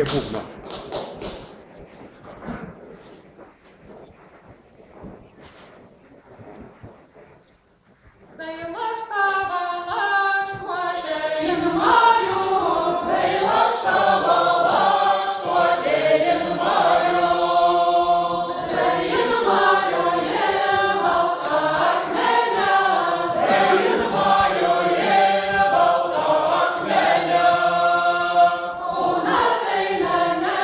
є бубна. Na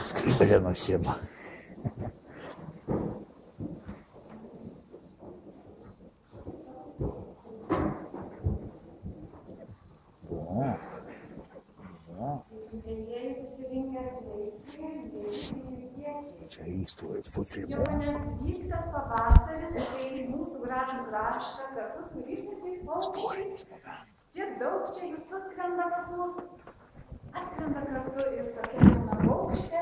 Skrybėlė nusiima. Čia įstojus futbolą. Jau net 12 pavasaris, kai mūsų gražų kraštą kartu su grįžtančiais paukščiais. Tiek daug čia jūs skrenda pas mus. Atskrenda kartu ir tokia jauna paukštė,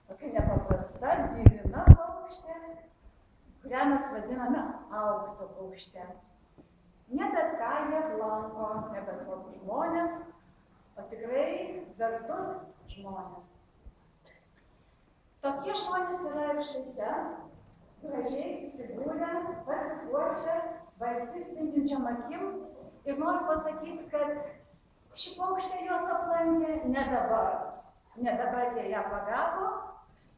tokia nepaprasta, divina paukštė, kurią mes vadiname aukso paukšte. Ne bet ką jie lanko, ne bet kokius žmonės, o tikrai vertus žmonės. Tokie žmonės yra ir štai čia, gražiai susigūrę, pasipuošę, balti spindinčiam akim ir noriu pasakyti, kad ši paukštė jos aplankė ne dabar. Ne dabar jie ją pagavo,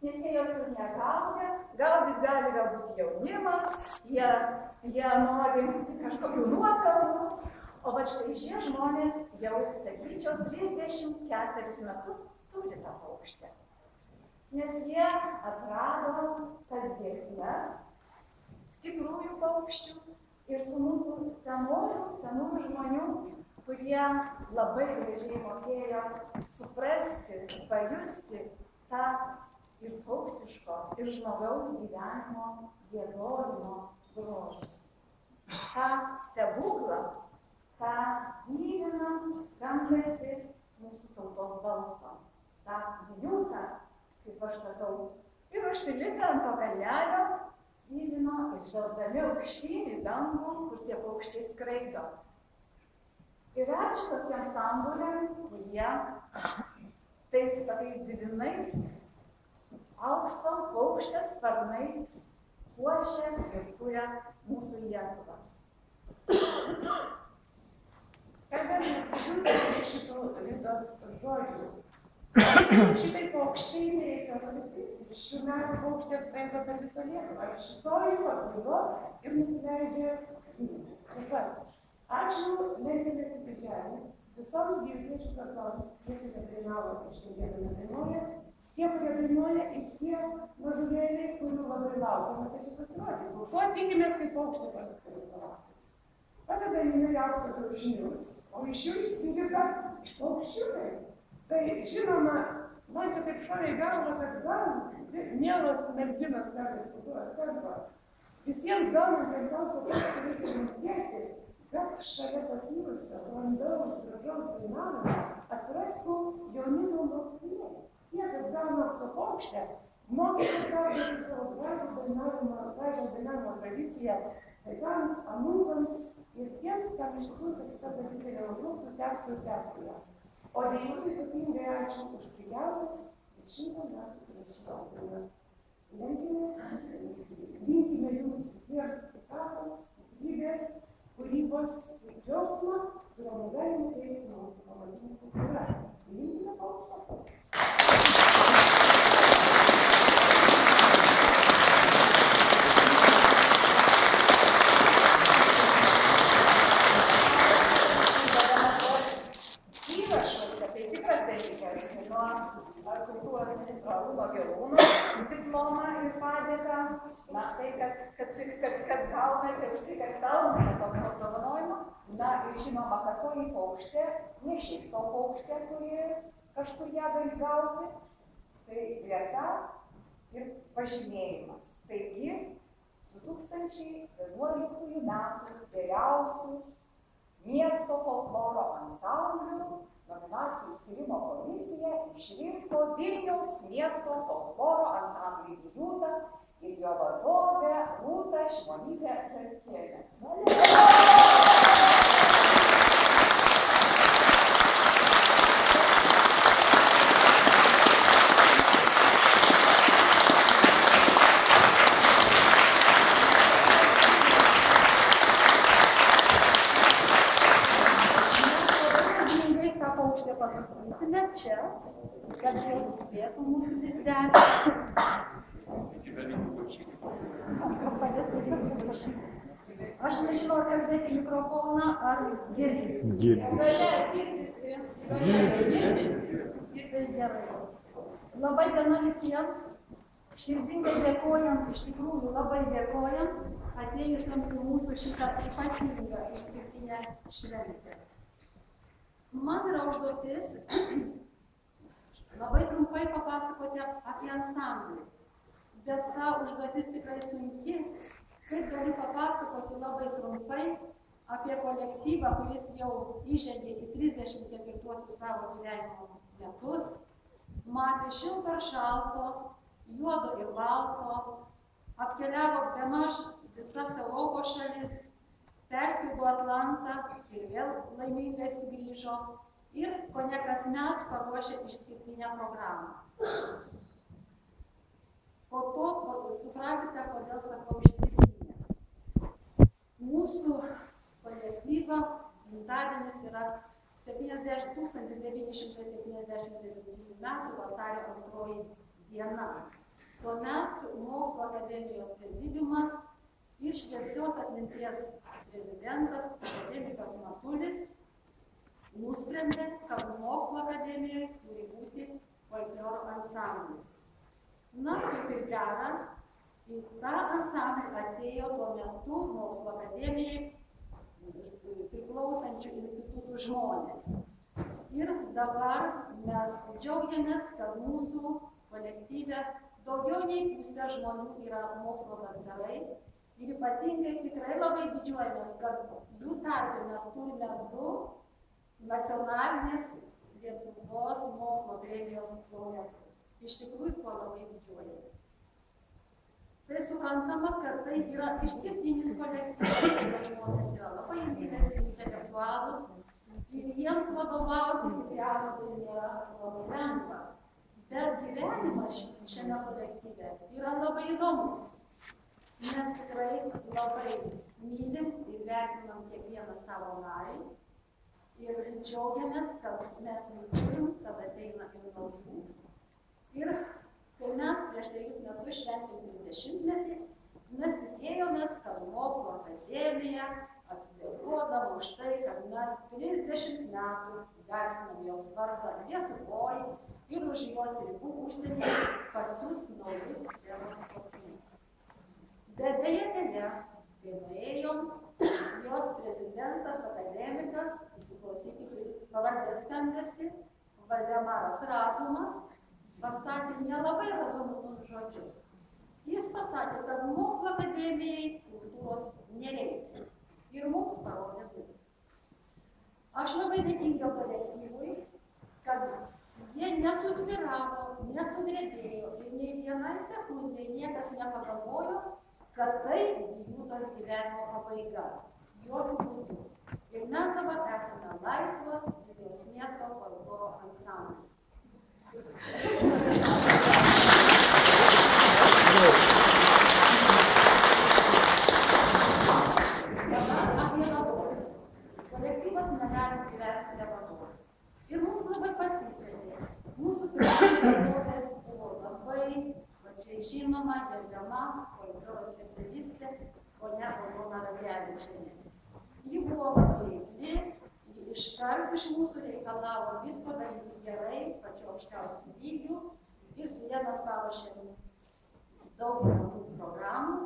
nes jie jos ir negaudė. Gaudyt gali galbūt jaunimas, jie nori kažkokių nuopelnų. O va štai šie žmonės jau, sakyčiau, 34 metus turi tą paukštę. Nes jie atrado tas giesmes, tikrųjų paukščių ir tų mūsų senųjų žmonių, kurie labai gražiai mokėjo suprasti, pajusti tą ir paukštiško, ir žmogaus gyvenimo giedojimo grožį. tą stebuklą, tą mylimą skambesį mūsų tautos balso, tą liūtą, kaip aš sakau, ir užsilikę ant to kalnelio, mylino ir žvelgdami aukštyn į dangų, kur tie paukščiai skraido. Ir ačiū tokiem sambūriam, kurie tais tokiais divinais aukso paukštės sparnais puošia ir kuria mūsų Lietuvą. Kalbant apie šitų Liudos žodžių. Šitai paukščiai nereikia pavyzdys. Šių metų paukštės skraido per visą Lietuvą. Šitoji pakilo ir nusileidžia taip pat. Ačiū Lenkinis Birželis, visoms gyviečių kartoms, tie, kurie dainavo, šiandieną nedainuoja, tie, kurie dainuoja ir tie mažulėliai, kurių labai laukiame, kad čia pasirodytų. Ko tikimės, kai paukštė pasiskraido pavasarį? Tada jinai aukso kiaušinius, o iš jų išsilika paukščiukai. Tai žinoma, man čia taip šovė į galvą, kad gal mielos merginos kartais kultūros centro, visiems gaunantiems aukso paukštį reikia mokėti, kad šalia patyrusio, brandaus, gražaus dainavimo atsirastų jaunimo mokiniai. Tie, kas gauna aukso paukštę, mokytis perduoti savo gražų dainavimo tradiciją vaikams, anūkams ir tiems, kam iš tikrųjų šita tradicija neužaugtų, tęstų ir tęstų ją. O dėjų ypatingai ačiū už prikeltas ir 100 metų prieš šios dienos lenkimės, linkime jums visiems sveikatos, stiprybės, kūrybos ir džiaugsmo, kurio negalime teikti mūsų pavadinimų kultūra. Linkime paukštą. Kultūros ministro Arūno Gelūno diplomą ir padėką. Na, tai, kad gaunate už tai, kad gaunate tokio apdovanojimo. Na, ir žinoma, kad toji paukštė, ne šiaip savo paukštė, kuri kažkur ją gali gauti, tai vieta ir pažymėjimas. Taigi, 2011 metų geriausių miesto folkloro ansamblių nominacijų skyrimo komisija išrinko Vilniaus miesto folkloro ansamblį Vijūta ir jo vadovę Rūtą Šimonytę Žalskienę. Čia, kad jau vietų mūsų lizdelį. Aš nežinau, ar kalbėti mikrofoną, ar girdisi. Girdisi. Girdisi gerai. Labai diena visiems. Širdingai dėkojam, iš tikrųjų labai dėkojam, atėjusiems į mūsų šitą ypatingą išskirtinę šventę. Man yra užduotis labai trumpai papasakoti apie ansamblį, bet ta užduotis tikrai sunki, kaip galiu papasakoti labai trumpai apie kolektyvą, kuris jau įžengė į 34 savo gyvenimo metus, matė šilto ir šalto, juodo ir balto, apkeliavo bemaž visas Europos šalis, perskrido Atlantą ir vėl laimingai sugrįžo ir kone kasmet paruošė išskirtinę programą. Po to suprasite, kodėl sakau išskirtinę. Mūsų kolektyvo gimtadienis yra 1979 metų vasario 2 diena. Tuomet Mokslo akademijos prezidiumas ir šviesios atminties prezidentas, akademikas Matulis, nusprendė, kad Mokslo akademijoje turi būti folkloro ansamblis. Na, kaip ir dera, į tą ansamblį atėjo tuo metu Mokslo akademijai priklausančių institutų žmonės. Ir dabar mes džiaugiamės, kad mūsų kolektyve daugiau nei pusė žmonių yra mokslo daktarai. Ir ypatingai tikrai labai didžiuojamės, kad jų tarpe mes turime 2 nacionalinės Lietuvos mokslo premijos laureatus. Iš tikrųjų, kuo labai didžiuojamės. Tai suprantama, kad tai yra išskirtinis kolektyvas, žmonės yra labai intelektualūs ir jiems vadovauti tikriausiai nėra labai lengva. Bet gyvenimas šiame kolektyve yra labai įdomus. Mes tikrai labai mylim ir vertinam kiekvieną savo narį ir džiaugiamės, kad mes neturim, kad ateina ir naujų. Ir kai mes prieš 3 metus šventėm 30-metį, mes tikėjomės, kad Mokslo akademija atsidėkodama už tai, kad mes 30 metų garsinam jos vardą Lietuvoje ir už jos ribų užsienyje pasiūs naujus tėvus kostiumus. Bet deja, kai nuėjom, jos prezidentas, akademikas, įsiklausyti pavardės skambėsi, Valdemaras Razumas, pasakė nelabai razumus žodžius. Jis pasakė, kad Mokslo akademijai kultūros nereikia. Ir mums parodė duris. Aš labai dėkinga kolektyvui, kad jie nesusviravo, nesudrebėjo ir nei vienai sekundai niekas nepagalvojo, kad tai Vijūtos gyvenimo pabaiga. Jokių būdų. Ir mes dabar esame laisvas Vilniaus miesto folkloro ansamblis. Kolektyvas negali gyventi be vadovų. Ir mums labai pasisekė. Mūsų pirmoji buvo labai pačiai žinoma, gerbiama folkloro specialistė, ponia Aldona Radzevičienė. Ji buvo labai veikli, ji iškart iš mūsų reikalavo visko daryti gerai, pačiu aukščiausiu lygiu. Ir su ja mes paruošėm daug programų.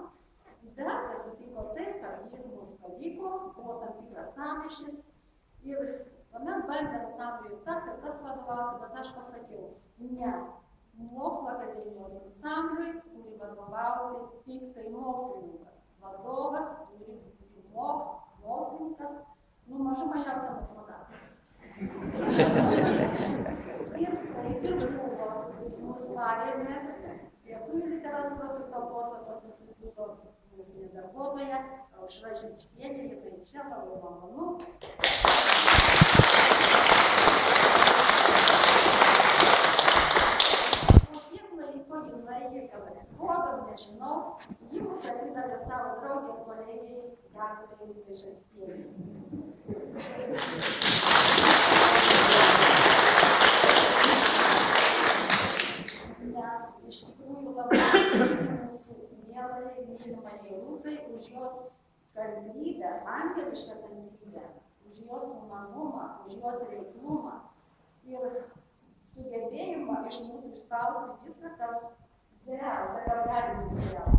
Bet atsitiko taip, kad ji mums pavyko, buvo tam tikras sąmyšis ir tuomet bandė ansambliui tas ir tas vadovauti, bet aš pasakiau, ne, mokslo akademijos ansambliui turi vadovauti tik tai mokslininkas. Vadovas turi būti mokslininkas, mažiausia mokslo. Ir taip ir buvo mūsų parėmė Lietuvių literatūros ir tautosakos instituto darbuotoja Aušra Žičkienė, ji tai čia labai malonu. Po kiek laiko jinai, gal atsibodo, nežinau, ji mus atidavė savo draugę ir kolegijai daktarei Žaskienei. Nes iš tikrųjų labai mūsų mielai mylimai Rūtai už jos kantrybę, angelišką kantrybę, už jos humanumą, už jos reiklumą ir sugebėjimą iš mūsų išspausti viską, kas geriausia, kas gali būti geriausia.